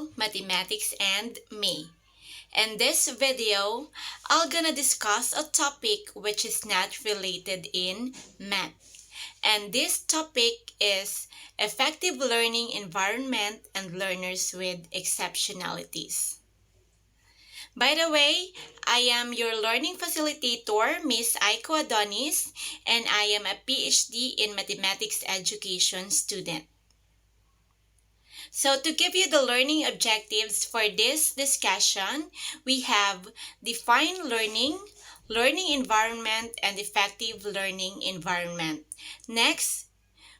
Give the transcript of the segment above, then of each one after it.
Hello, Mathematics and me. In this video, I'm gonna discuss a topic which is not related in math. And this topic is effective learning environment and learners with exceptionalities. By the way, I am your learning facilitator, Miss Aikz Adonis, and I am a PhD in mathematics education student. So to give you the learning objectives for this discussion, we have define learning, learning environment, and effective learning environment. Next,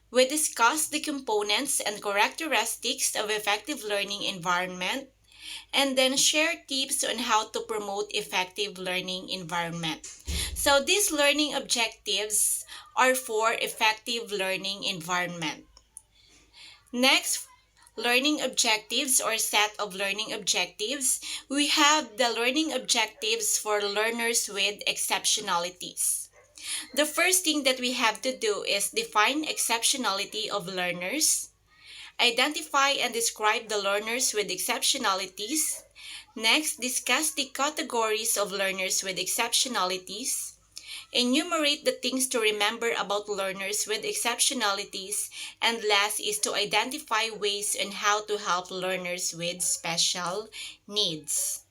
we discuss the components and characteristics of effective learning environment, and then share tips on how to promote effective learning environment. So these learning objectives are for effective learning environment. Next, learning objectives or set of learning objectives. We have the learning objectives for learners with exceptionalities. The first thing that we have to do is define exceptionality of learners, identify and describe the learners with exceptionalities. Next, discuss the categories of learners with exceptionalities. Enumerate the things to remember about learners with exceptionalities, and last is to identify ways on how to help learners with special needs.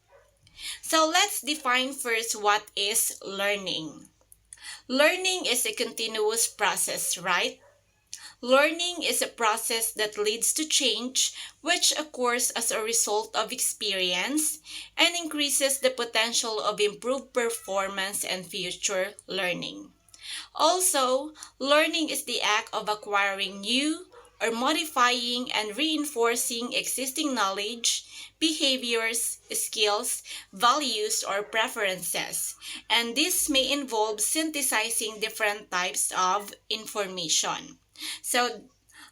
So let's define first what is learning. Learning is a continuous process, right? Learning is a process that leads to change, which occurs as a result of experience and increases the potential of improved performance and future learning. Also, learning is the act of acquiring new or modifying and reinforcing existing knowledge, behaviors, skills, values, or preferences. And this may involve synthesizing different types of information. So,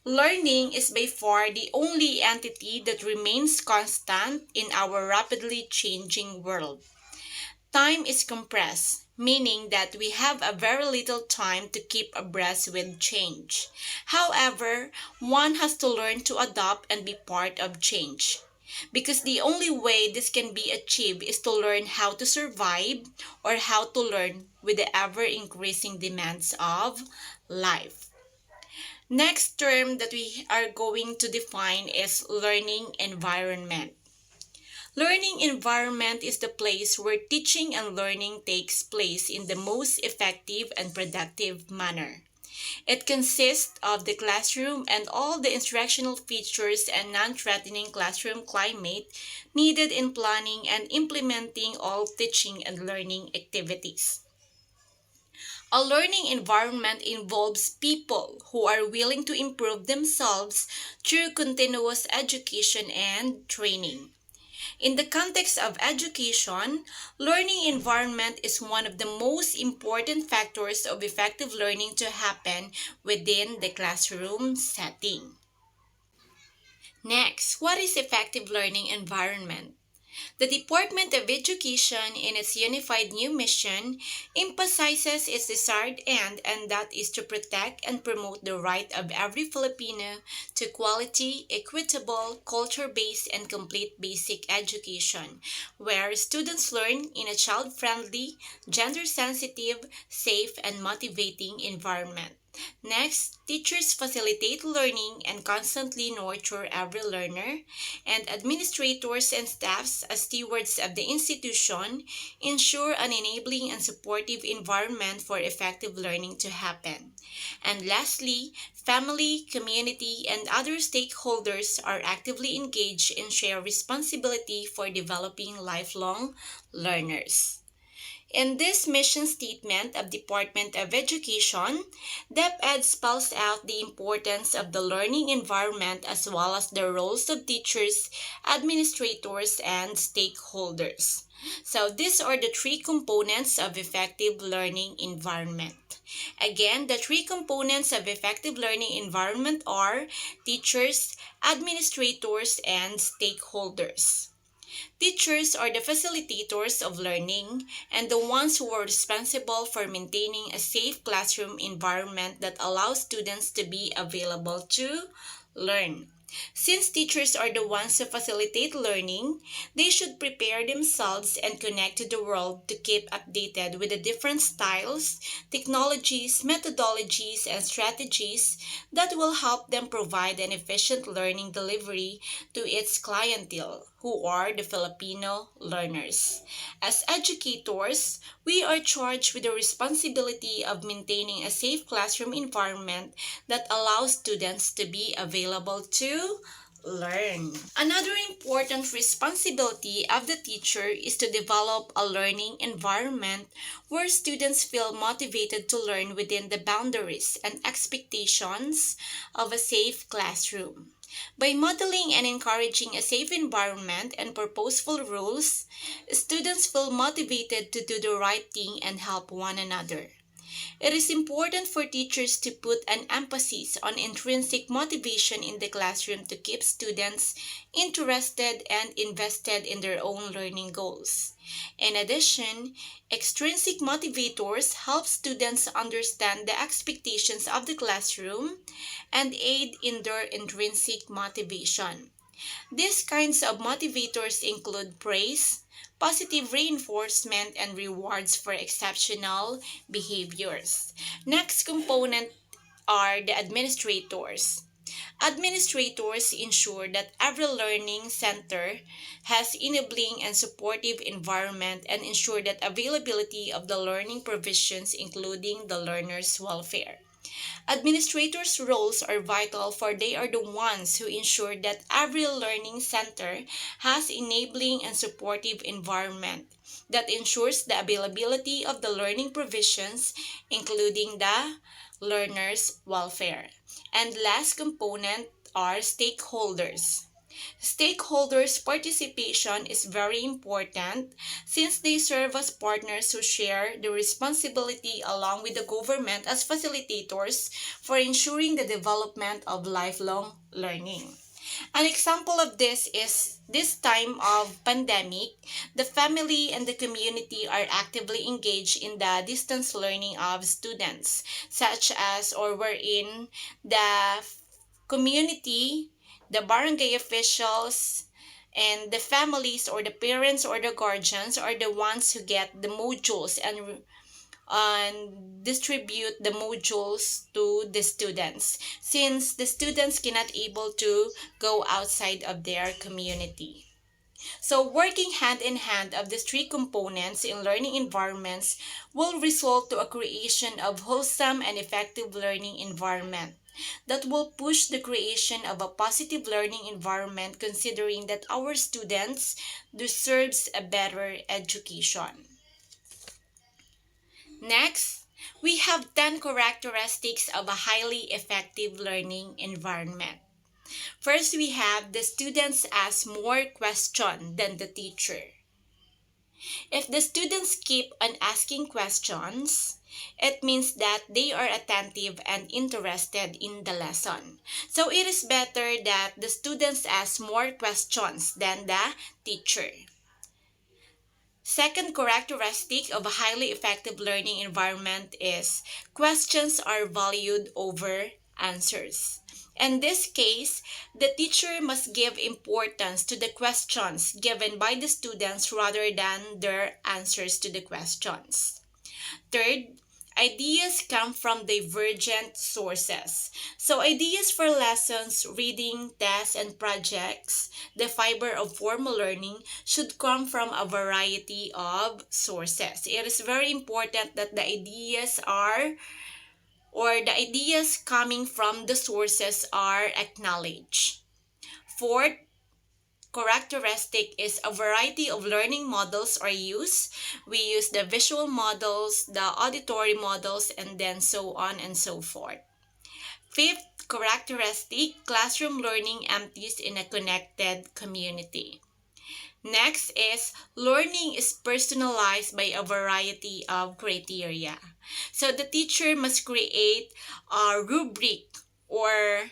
learning is by far the only entity that remains constant in our rapidly changing world. Time is compressed, meaning that we have a very little time to keep abreast with change. However, one has to learn to adapt and be part of change. Because the only way this can be achieved is to learn how to survive or how to learn with the ever-increasing demands of life. Next term that we are going to define is learning environment. Learning environment is the place where teaching and learning takes place in the most effective and productive manner. It consists of the classroom and all the instructional features and non-threatening classroom climate needed in planning and implementing all teaching and learning activities. A learning environment involves people who are willing to improve themselves through continuous education and training. In the context of education, learning environment is one of the most important factors of effective learning to happen within the classroom setting. Next, what is effective learning environment? The Department of Education, in its unified new mission, emphasizes its desired end, and that is to protect and promote the right of every Filipino to quality, equitable, culture-based, and complete basic education, where students learn in a child-friendly, gender-sensitive, safe, and motivating environment. Next, teachers facilitate learning and constantly nurture every learner, and administrators and staffs, as stewards of the institution, ensure an enabling and supportive environment for effective learning to happen. And lastly, family, community, and other stakeholders are actively engaged and share responsibility for developing lifelong learners. In this mission statement of Department of Education, DepEd spells out the importance of the learning environment as well as the roles of teachers, administrators, and stakeholders. So these are the three components of effective learning environment. Again, the three components of effective learning environment are teachers, administrators, and stakeholders. Teachers are the facilitators of learning and the ones who are responsible for maintaining a safe classroom environment that allows students to be available to learn. Since teachers are the ones who facilitate learning, they should prepare themselves and connect to the world to keep updated with the different styles, technologies, methodologies, and strategies that will help them provide an efficient learning delivery to its clientele, who are the Filipino learners. As educators, we are charged with the responsibility of maintaining a safe classroom environment that allows students to be available to learn. Another important responsibility of the teacher is to develop a learning environment where students feel motivated to learn within the boundaries and expectations of a safe classroom. By modeling and encouraging a safe environment and purposeful rules, students feel motivated to do the right thing and help one another. It is important for teachers to put an emphasis on intrinsic motivation in the classroom to keep students interested and invested in their own learning goals. In addition, extrinsic motivators help students understand the expectations of the classroom and aid in their intrinsic motivation. These kinds of motivators include praise, positive reinforcement, and rewards for exceptional behaviors. Next component are the administrators. Administrators ensure that every learning center has enabling and supportive environment and ensure that availability of the learning provisions including the learner's welfare. Administrators' roles are vital for they are the ones who ensure that every learning center has enabling and supportive environment that ensures the availability of the learning provisions including the learner's welfare. And last component are stakeholders. Stakeholders' participation is very important since they serve as partners who share the responsibility along with the government as facilitators for ensuring the development of lifelong learning. An example of this is this time of pandemic, the family and the community are actively engaged in the distance learning of students, such as or wherein the community, the barangay officials, and the families or the parents or the guardians are the ones who get the modules and distribute the modules to the students since the students cannot able to go outside of their community. So working hand in hand of these three components in learning environments will result to a creation of wholesome and effective learning environment that will push the creation of a positive learning environment considering that our students deserves a better education. Next, we have 10 characteristics of a highly effective learning environment. First, we have the students ask more questions than the teacher. If the students keep on asking questions, it means that they are attentive and interested in the lesson. So it is better that the students ask more questions than the teacher. Second characteristic of a highly effective learning environment is questions are valued over answers. In this case, the teacher must give importance to the questions given by the students rather than their answers to the questions. Third, ideas come from divergent sources. So ideas for lessons, reading, tests, and projects, the fiber of formal learning, should come from a variety of sources. It is very important that the ideas coming from the sources are acknowledged. Fourth, characteristic is a variety of learning models are used. We use the visual models, the auditory models, and then so on and so forth. Fifth characteristic, classroom learning empties in a connected community. Next is learning is personalized by a variety of criteria. So the teacher must create a rubric or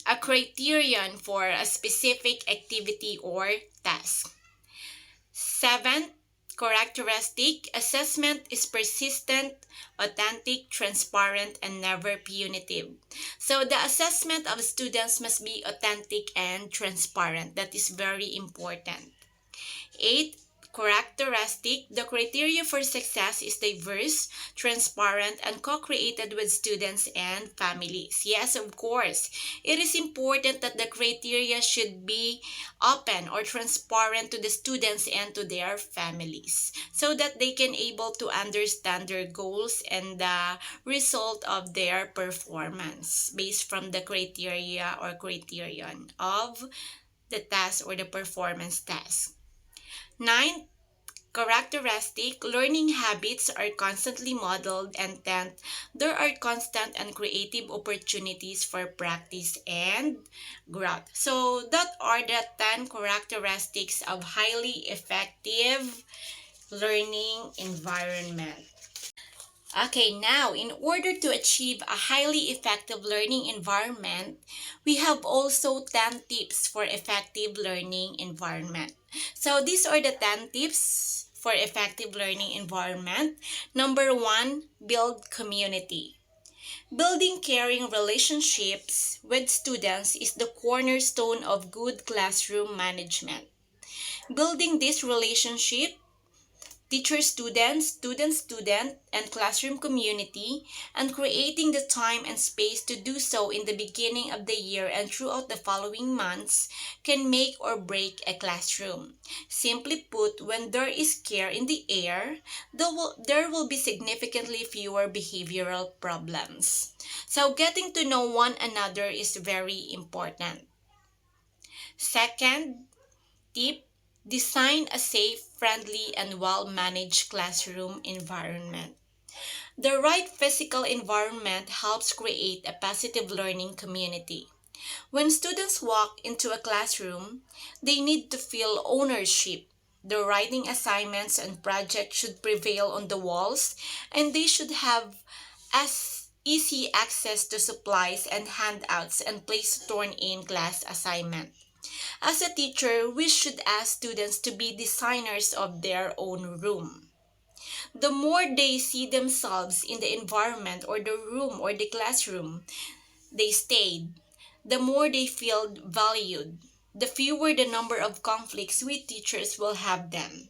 a criterion for a specific activity or task. Seventh, characteristic, assessment is persistent, authentic, transparent, and never punitive. So the assessment of students must be authentic and transparent. That is very important. 8. Characteristic. The criteria for success is diverse, transparent, and co-created with students and families. Yes, of course. It is important that the criteria should be open or transparent to the students and to their families so that they can able to understand their goals and the result of their performance based from the criteria or criterion of the task or the performance task. 9. Characteristic, learning habits are constantly modeled, and 10th, there are constant and creative opportunities for practice and growth. So that are the 10 characteristics of highly effective learning environment. Okay, now in order to achieve a highly effective learning environment, we have also 10 tips for effective learning environment. So these are the 10 tips for effective learning environment. Number 1, build community. Building caring relationships with students is the cornerstone of good classroom management. Building this relationship, teacher student, student student, and classroom community, and creating the time and space to do so in the beginning of the year and throughout the following months can make or break a classroom. Simply put, when there is care in the air, there will be significantly fewer behavioral problems. So getting to know one another is very important. Second, tip, design a safe, friendly, and well-managed classroom environment. The right physical environment helps create a positive learning community. When students walk into a classroom, they need to feel ownership. The writing assignments and projects should prevail on the walls, and they should have as easy access to supplies and handouts and place to turn in class assignment. As a teacher, we should ask students to be designers of their own room. The more they see themselves in the environment or the room or the classroom they stayed, the more they feel valued. The fewer the number of conflicts we teachers will have them.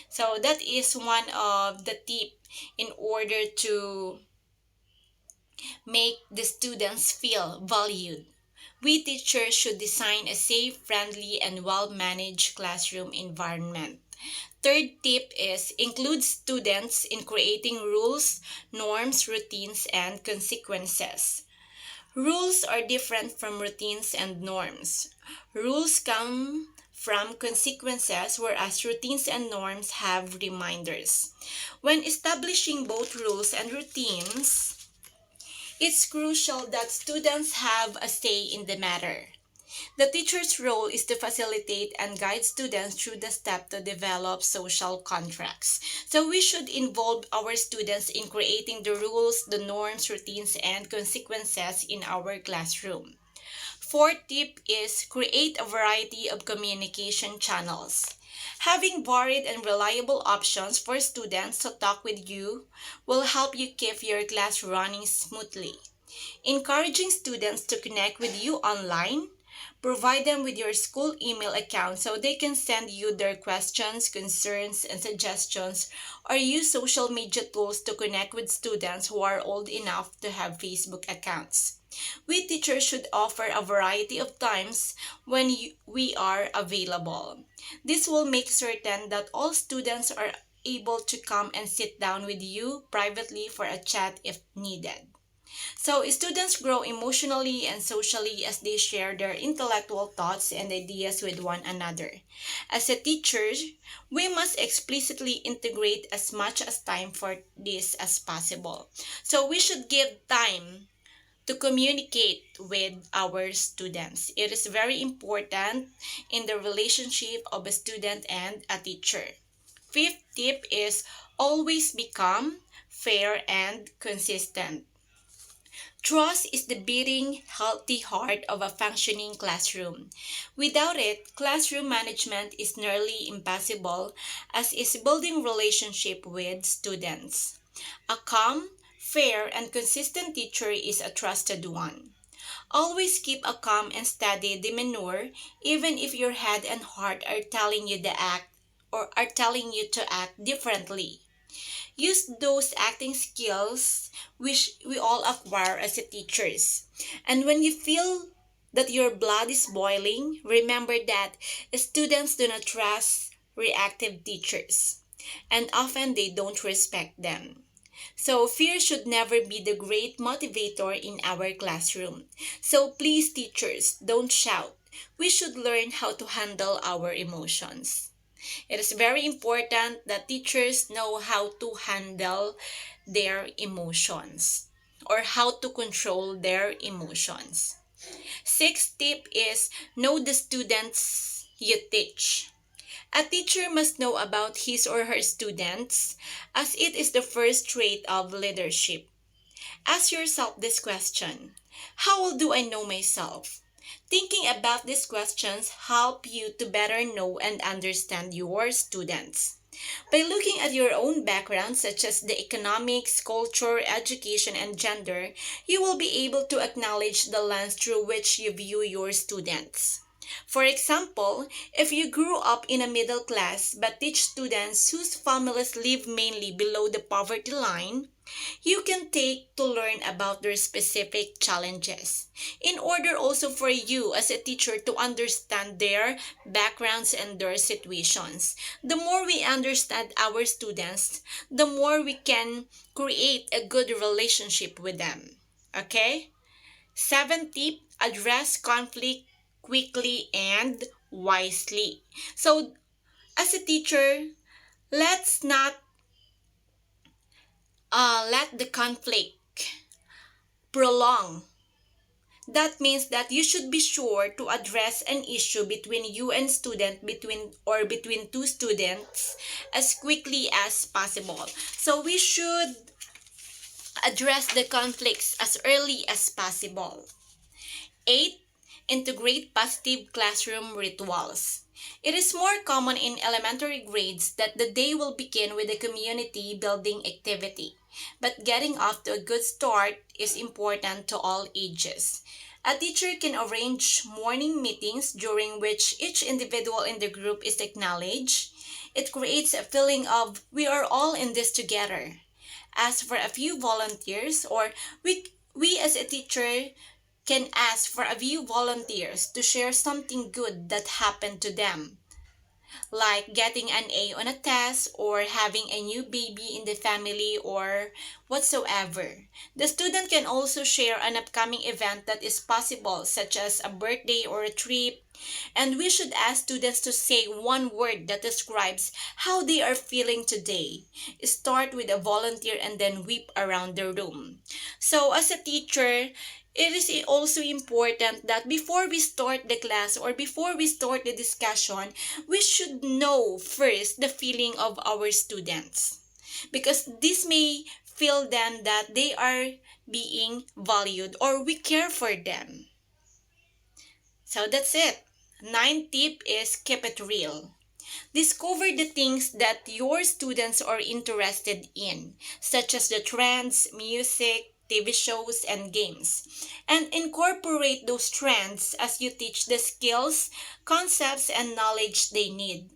So that is one of the tip in order to make the students feel valued. We teachers should design a safe, friendly, and well-managed classroom environment. Third tip is include students in creating rules, norms, routines, and consequences. Rules are different from routines and norms. Rules come from consequences, whereas routines and norms have reminders. When establishing both rules and routines, it's crucial that students have a say in the matter. The teacher's role is to facilitate and guide students through the step to develop social contracts. So we should involve our students in creating the rules, the norms, routines, and consequences in our classroom. Fourth tip is create a variety of communication channels. Having varied and reliable options for students to talk with you will help you keep your class running smoothly. Encouraging students to connect with you online, provide them with your school email account so they can send you their questions, concerns, and suggestions, or use social media tools to connect with students who are old enough to have Facebook accounts. We teachers should offer a variety of times when we are available. This will make certain that all students are able to come and sit down with you privately for a chat if needed. So, students grow emotionally and socially as they share their intellectual thoughts and ideas with one another. As a teacher, we must explicitly integrate as much as time for this as possible. So, we should give time to communicate with our students. It is very important in the relationship of a student and a teacher. Fifth tip is always become fair and consistent. Trust is the beating, healthy heart of a functioning classroom. Without it, classroom management is nearly impossible, as is building relationship with students. A calm, fair, and consistent teacher is a trusted one. Always keep a calm and steady demeanor, even if your head and heart are telling you to act or are telling you to act differently. Use those acting skills which we all acquire as a teachers. And when you feel that your blood is boiling, remember that students do not trust reactive teachers, and often they don't respect them. So fear should never be the great motivator in our classroom. So please, teachers, don't shout. We should learn how to handle our emotions. It is very important that teachers know how to handle their emotions or how to control their emotions. Sixth tip is know the students you teach. A teacher must know about his or her students, as it is the first trait of leadership. Ask yourself this question: how well do I know myself? Thinking about these questions help you to better know and understand your students. By looking at your own background, such as the economics, culture, education, and gender, you will be able to acknowledge the lens through which you view your students. For example, if you grew up in a middle class but teach students whose families live mainly below the poverty line, you can take to learn about their specific challenges in order also for you as a teacher to understand their backgrounds and their situations. The more we understand our students, the more we can create a good relationship with them. Okay? Seventh tip: address conflict quickly and wisely. So as a teacher, let's not let the conflict prolong. That means that you should be sure to address an issue between you and student, between two students, as quickly as possible. So we should address the conflicts as early as possible. 8. Integrate positive classroom rituals. It is more common in elementary grades that the day will begin with a community building activity, but getting off to a good start is important to all ages. A teacher can arrange morning meetings during which each individual in the group is acknowledged. It creates a feeling of we are all in this together. Ask for a few volunteers, or we as a teacher can ask for a few volunteers to share something good that happened to them, like getting an A on a test or having a new baby in the family or whatsoever. The student can also share an upcoming event that is possible, such as a birthday or a trip, and we should ask students to say one word that describes how they are feeling today. Start with a volunteer and then whip around the room. So, as a teacher, it is also important that before we start the class or before we start the discussion, we should know first the feeling of our students. Because this may feel them that they are being valued or we care for them. So that's it. Ninth tip is keep it real. Discover the things that your students are interested in, such as the trends, music, TV shows, and games, and incorporate those trends as you teach the skills, concepts, and knowledge they need.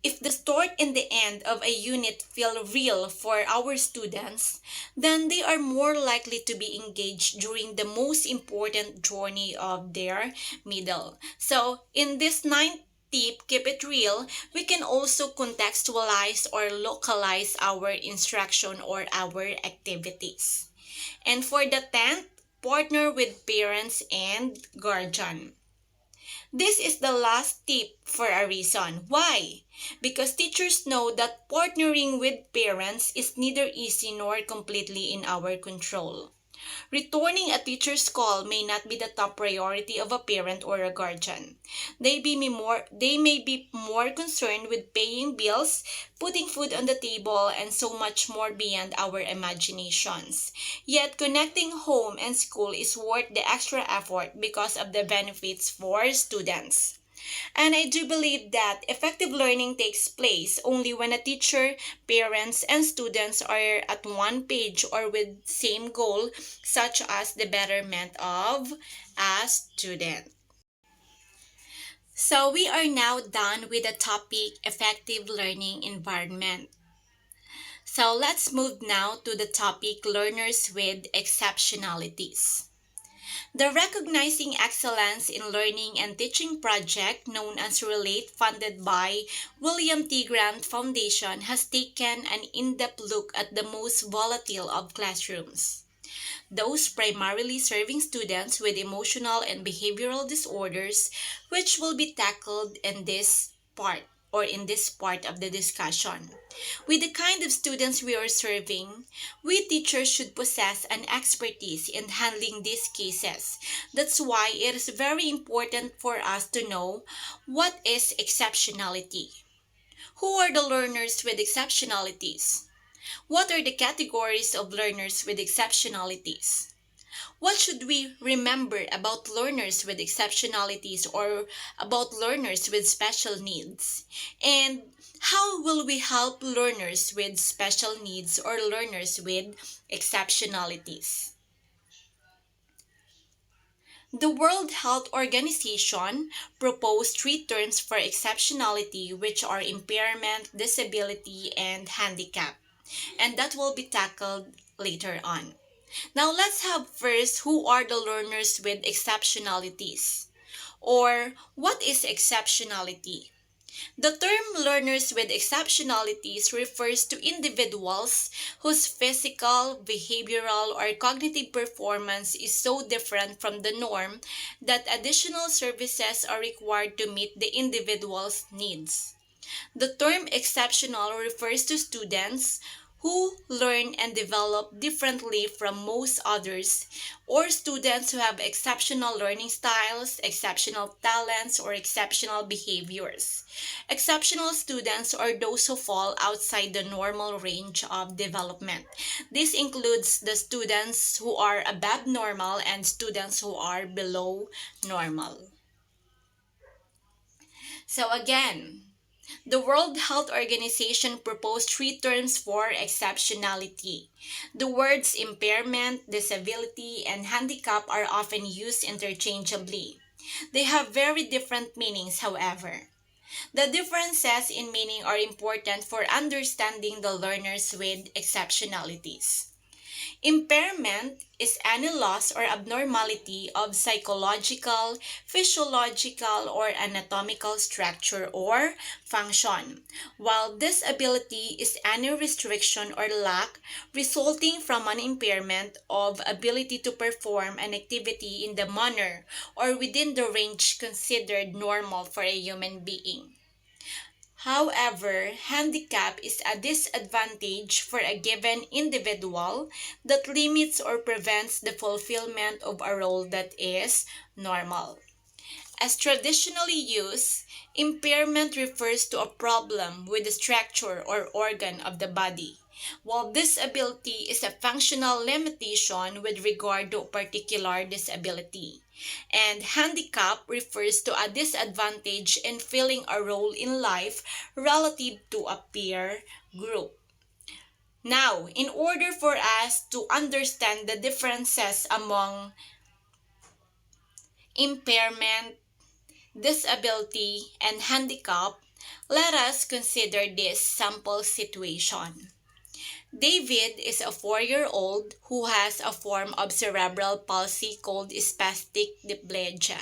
If the start and the end of a unit feel real for our students, then they are more likely to be engaged during the most important journey of their middle. So, in this ninth tip, keep it real, we can also contextualize or localize our instruction or our activities. And for the 10th, partner with parents and guardian. This is the last tip for a reason. Why? Because teachers know that partnering with parents is neither easy nor completely in our control. Returning a teacher's call may not be the top priority of a parent or a guardian. They may be more concerned with paying bills, putting food on the table, and so much more beyond our imaginations. Yet connecting home and school is worth the extra effort because of the benefits for students. And I do believe that effective learning takes place only when a teacher, parents, and students are at one page or with same goal, such as the betterment of a student. So we are now done with the topic effective learning environment. So let's move now to the topic learners with exceptionalities. The Recognizing Excellence in Learning and Teaching project, known as Relate, funded by William T. Grant Foundation, has taken an in-depth look at the most volatile of classrooms, those primarily serving students with emotional and behavioral disorders, which will be tackled in this part of the discussion. With the kind of students we are serving, we teachers should possess an expertise in handling these cases. That's why it is very important for us to know what is exceptionality. Who are the learners with exceptionalities? What are the categories of learners with exceptionalities? What should we remember about learners with exceptionalities or about learners with special needs? And how will we help learners with special needs or learners with exceptionalities? The World Health Organization proposed three terms for exceptionality, which are impairment, disability, and handicap, and that will be tackled later on. Now let's have first who are the learners with exceptionalities, or what is exceptionality? The term learners with exceptionalities refers to individuals whose physical, behavioral, or cognitive performance is so different from the norm that additional services are required to meet the individual's needs. The term exceptional refers to students who learn and develop differently from most others, or students who have exceptional learning styles, exceptional talents, or exceptional behaviors. Exceptional students are those who fall outside the normal range of development. This includes the students who are above normal and students who are below normal. So again, the World Health Organization proposed three terms for exceptionality. The words impairment, disability, and handicap are often used interchangeably. They have very different meanings, however. The differences in meaning are important for understanding the learners with exceptionalities. Impairment is any loss or abnormality of psychological, physiological, or anatomical structure or function, while disability is any restriction or lack resulting from an impairment of ability to perform an activity in the manner or within the range considered normal for a human being. However, handicap is a disadvantage for a given individual that limits or prevents the fulfillment of a role that is normal. As traditionally used, impairment refers to a problem with the structure or organ of the body, while disability is a functional limitation with regard to a particular disability. And handicap refers to a disadvantage in filling a role in life relative to a peer group. Now, in order for us to understand the differences among impairment, disability, and handicap, let us consider this sample situation. David is a 4-year-old who has a form of cerebral palsy called spastic diplegia.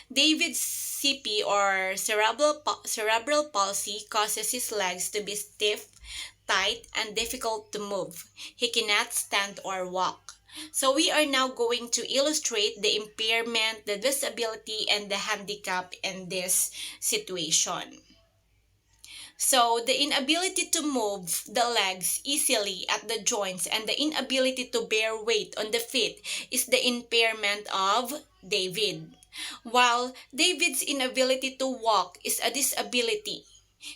David's CP or cerebral palsy causes his legs to be stiff, tight, and difficult to move. He cannot stand or walk. So we are now going to illustrate the impairment, the disability, and the handicap in this situation. So, the inability to move the legs easily at the joints and the inability to bear weight on the feet is the impairment of David. While David's inability to walk is a disability,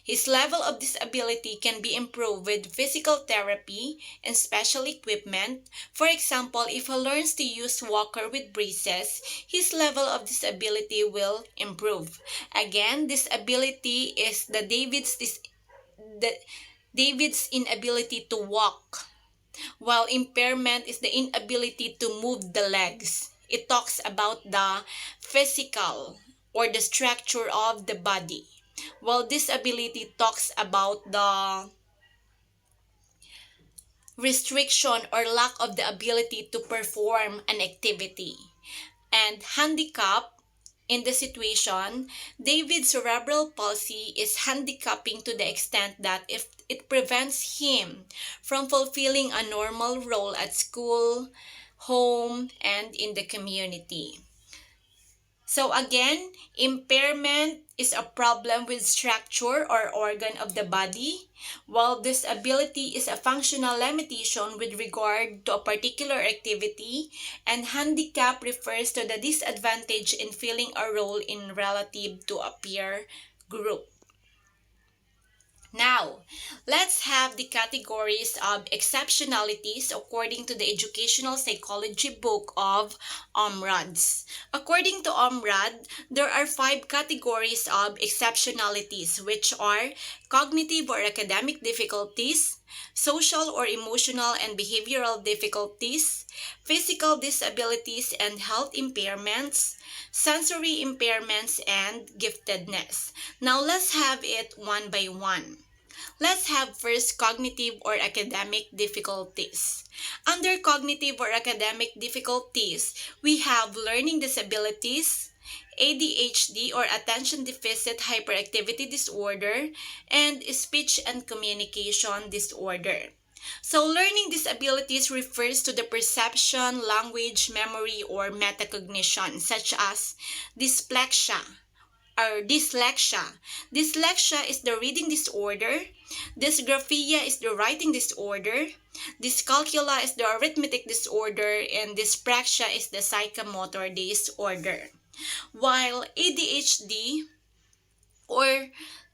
his level of disability can be improved with physical therapy and special equipment. For example, if he learns to use walker with braces, his level of disability will improve. Again, disability is the David's inability to walk, while impairment is the inability to move the legs. It talks about the physical or the structure of the body, while disability talks about the restriction or lack of the ability to perform an activity. And handicap, in the situation, David's cerebral palsy is handicapping to the extent that if it prevents him from fulfilling a normal role at school, home, and in the community. So again, impairment is a problem with structure or organ of the body, while disability is a functional limitation with regard to a particular activity, and handicap refers to the disadvantage in filling a role in relative to a peer group. Now, let's have the categories of exceptionalities according to the educational psychology book of Omrods. According to Omrod, there are 5 categories of exceptionalities, which are cognitive or academic difficulties, social or emotional and behavioral difficulties, physical disabilities and health impairments, sensory impairments, and giftedness. Now let's have it one by one. Let's have first cognitive or academic difficulties. Under cognitive or academic difficulties, we have learning disabilities, ADHD or attention deficit hyperactivity disorder, and speech and communication disorder. So, learning disabilities refers to the perception, language, memory, or metacognition, such as dysplexia or dyslexia. Dyslexia is the reading disorder. Dysgraphia is the writing disorder. Dyscalculia is the arithmetic disorder. And dyspraxia is the psychomotor disorder. While or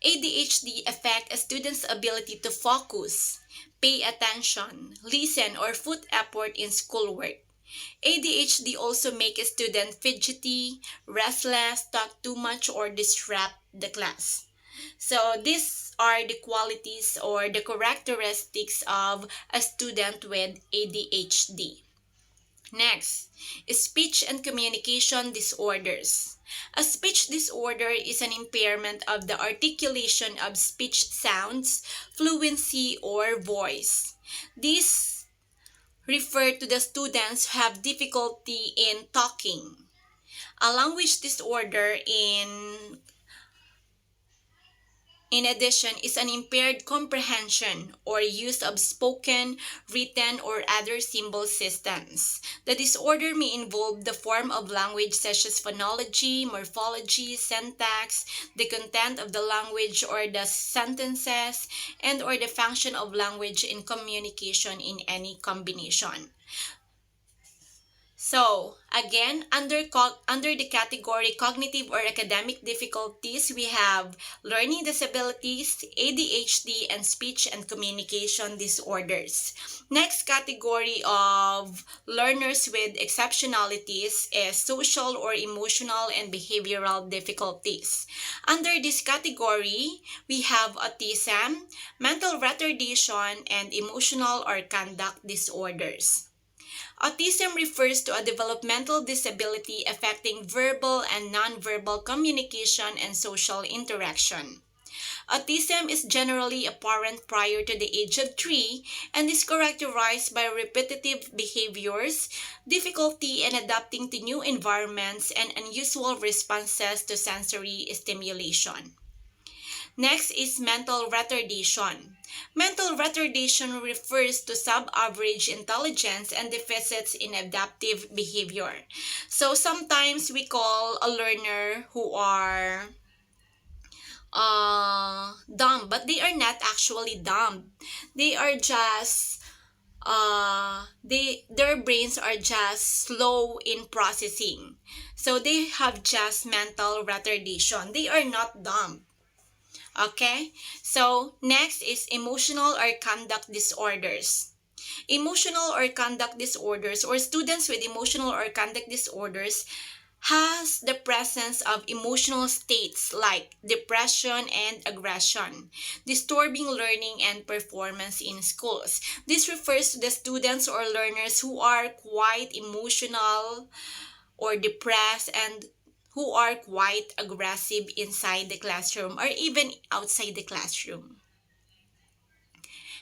ADHD affect a student's ability to focus, pay attention, listen, or put effort in schoolwork. ADHD also make a student fidgety, restless, talk too much, or disrupt the class. So these are the qualities or the characteristics of a student with ADHD. Next, speech and communication disorders. A speech disorder is an impairment of the articulation of speech sounds, fluency, or voice. These refer to the students who have difficulty in talking. A language disorder in addition is an impaired comprehension or use of spoken, written, or other symbol systems. The disorder may involve the form of language such as phonology, morphology, syntax, the content of the language or the sentences, and or the function of language in communication in any combination. So, again, under the category cognitive or academic difficulties, we have learning disabilities, ADHD, and speech and communication disorders. Next category of learners with exceptionalities is social or emotional and behavioral difficulties. Under this category, we have autism, mental retardation, and emotional or conduct disorders. Autism refers to a developmental disability affecting verbal and nonverbal communication and social interaction. Autism is generally apparent prior to the age of 3 and is characterized by repetitive behaviors, difficulty in adapting to new environments, and unusual responses to sensory stimulation. Next is mental retardation. Mental retardation refers to sub-average intelligence and deficits in adaptive behavior. So sometimes we call a learner who are dumb, but they are not actually dumb. They are just their brains are just slow in processing. So they have just mental retardation. They are not dumb. Okay? So next is emotional or conduct disorders. Emotional or conduct disorders, or students with emotional or conduct disorders, has the presence of emotional states like depression and aggression, disturbing learning and performance in schools. This refers to the students or learners who are quite emotional or depressed and who are quite aggressive inside the classroom or even outside the classroom.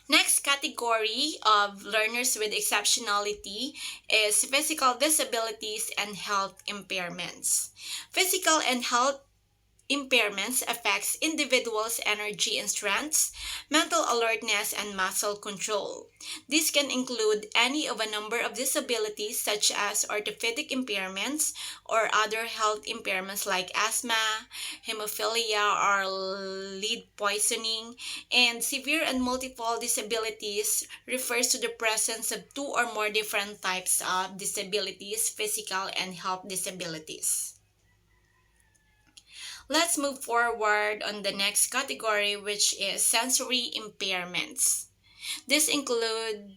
Next category of learners with exceptionality is physical disabilities and health impairments. Physical and health impairments affects individuals' energy and strengths, mental alertness, and muscle control. This can include any of a number of disabilities such as orthopedic impairments or other health impairments like asthma, hemophilia, or lead poisoning, and severe and multiple disabilities refers to the presence of two or more different types of disabilities, physical and health disabilities. Let's move forward on the next category, which is sensory impairments. This include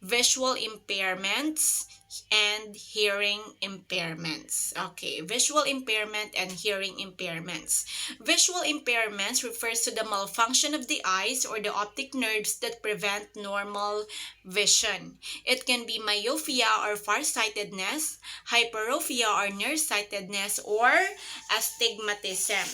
visual impairments and hearing impairments. Okay, visual impairment and hearing impairments. Visual impairments refers to the malfunction of the eyes or the optic nerves that prevent normal vision. It can be myopia or farsightedness, hyperopia or nearsightedness, or astigmatism.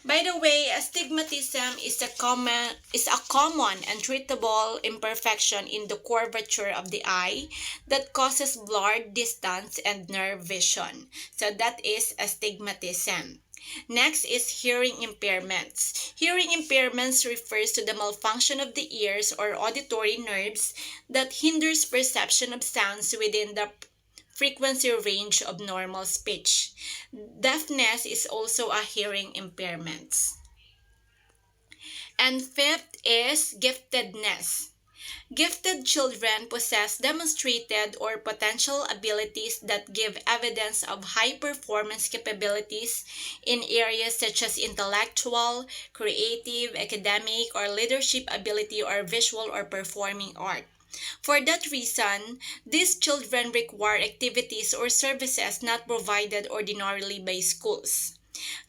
By the way, astigmatism is a common and treatable imperfection in the curvature of the eye that causes blurred distance and nerve vision. So that is astigmatism. Next is hearing impairments. Hearing impairments refers to the malfunction of the ears or auditory nerves that hinders perception of sounds within the frequency range of normal speech. Deafness is also a hearing impairment. And fifth is giftedness. Gifted children possess demonstrated or potential abilities that give evidence of high performance capabilities in areas such as intellectual, creative, academic, or leadership ability or visual or performing art. For that reason, these children require activities or services not provided ordinarily by schools.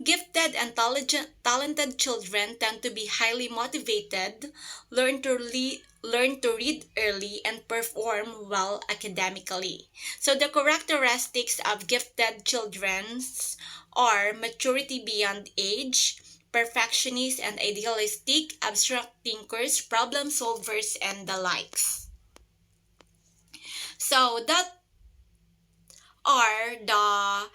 Gifted and talented children tend to be highly motivated, learn to read early, and perform well academically. So the characteristics of gifted children are maturity beyond age, perfectionists and idealistic, abstract thinkers, problem solvers, and the likes. So that are the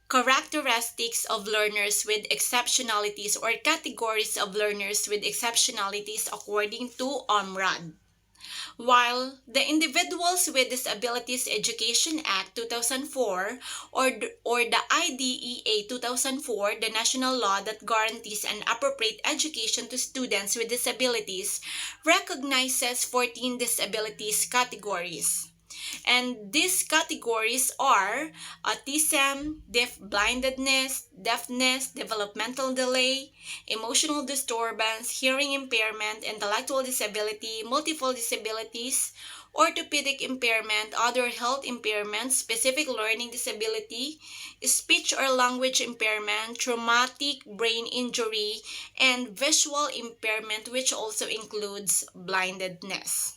characteristics of learners with exceptionalities or categories of learners with exceptionalities according to Omrod. While the Individuals with Disabilities Education Act 2004 or the IDEA 2004, the national law that guarantees an appropriate education to students with disabilities, recognizes 14 disabilities categories. And these categories are autism, blindness, deafness, developmental delay, emotional disturbance, hearing impairment, intellectual disability, multiple disabilities, orthopedic impairment, other health impairments, specific learning disability, speech or language impairment, traumatic brain injury, and visual impairment, which also includes blindness.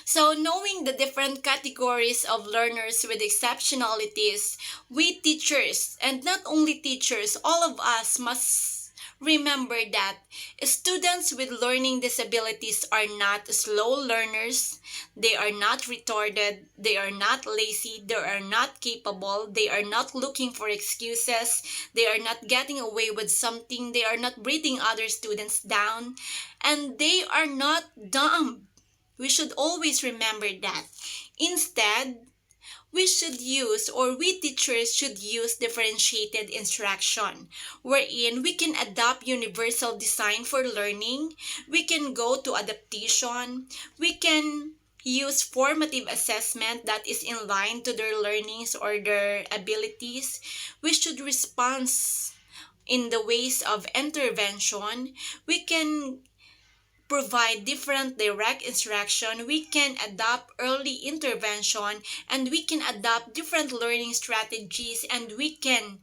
So, knowing the different categories of learners with exceptionalities, we teachers, and not only teachers, all of us must remember that students with learning disabilities are not slow learners, they are not retarded, they are not lazy, they are not capable, they are not looking for excuses, they are not getting away with something, they are not breathing other students down, and they are not dumb. We should always remember that. Instead, we should use, or we teachers should use, differentiated instruction, wherein we can adopt universal design for learning, we can go to adaptation, we can use formative assessment that is in line to their learnings or their abilities. We should respond in the ways of intervention. We can provide different direct instruction, we can adopt early intervention, and we can adopt different learning strategies, and we can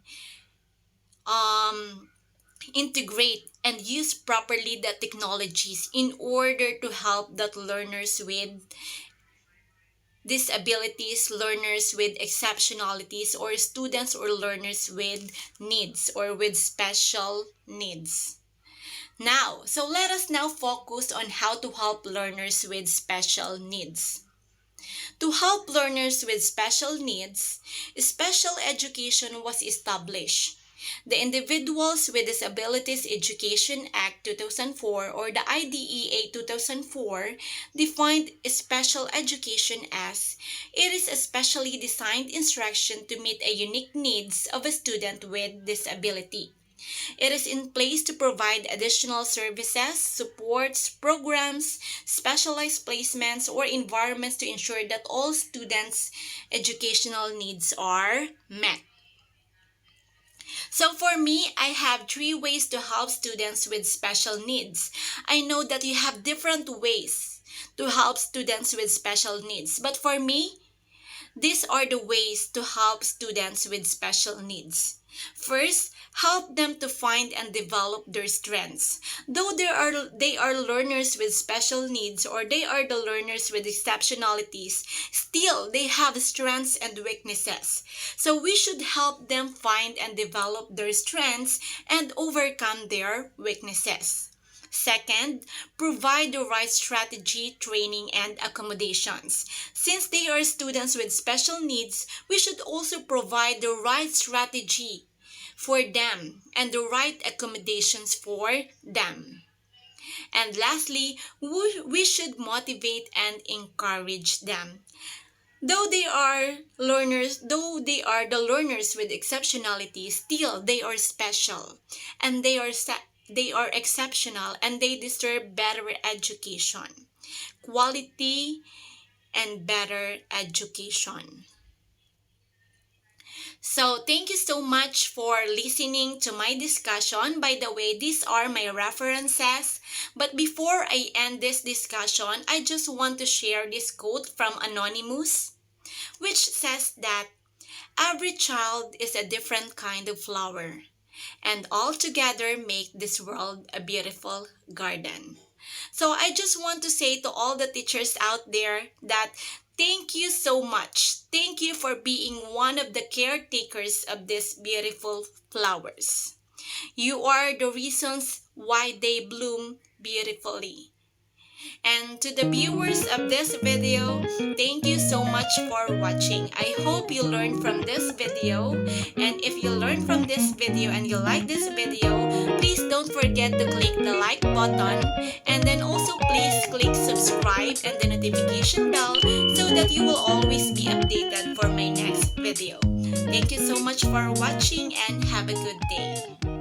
um, integrate and use properly the technologies in order to help that learners with disabilities, learners with exceptionalities, or students or learners with needs or with special needs. Now, so let us now focus on how to help learners with special needs. To help learners with special needs, special education was established. The Individuals with Disabilities Education Act 2004, or the IDEA 2004, defined special education as it is a specially designed instruction to meet a unique needs of a student with disability. It is in place to provide additional services, supports, programs, specialized placements, or environments to ensure that all students' educational needs are met. So for me, I have 3 ways to help students with special needs. I know that you have different ways to help students with special needs, but for me, these are the ways to help students with special needs. First, help them to find and develop their strengths. Though they are learners with special needs, or they are the learners with exceptionalities, still they have strengths and weaknesses. So we should help them find and develop their strengths and overcome their weaknesses. Second, provide the right strategy, training, and accommodations. Since they are students with special needs, we should also provide the right strategy for them and the right accommodations for them. And lastly, we should motivate and encourage them. Though they are the learners with exceptionality, still they are special, and they are exceptional, and they deserve better education, quality, and better education. So thank you so much for listening to my discussion. By the way, these are my references. But before I end this discussion, I just want to share this quote from Anonymous, which says that every child is a different kind of flower, and all together make this world a beautiful garden. So I just want to say to all the teachers out there that thank you so much. Thank you for being one of the caretakers of these beautiful flowers. You are the reasons why they bloom beautifully. And to the viewers of this video, thank you so much for watching. I hope you learned from this video. And if you learned from this video and you like this video, please don't forget to click the like button. And then also please click subscribe and the notification bell so that you will always be updated for my next video. Thank you so much for watching and have a good day.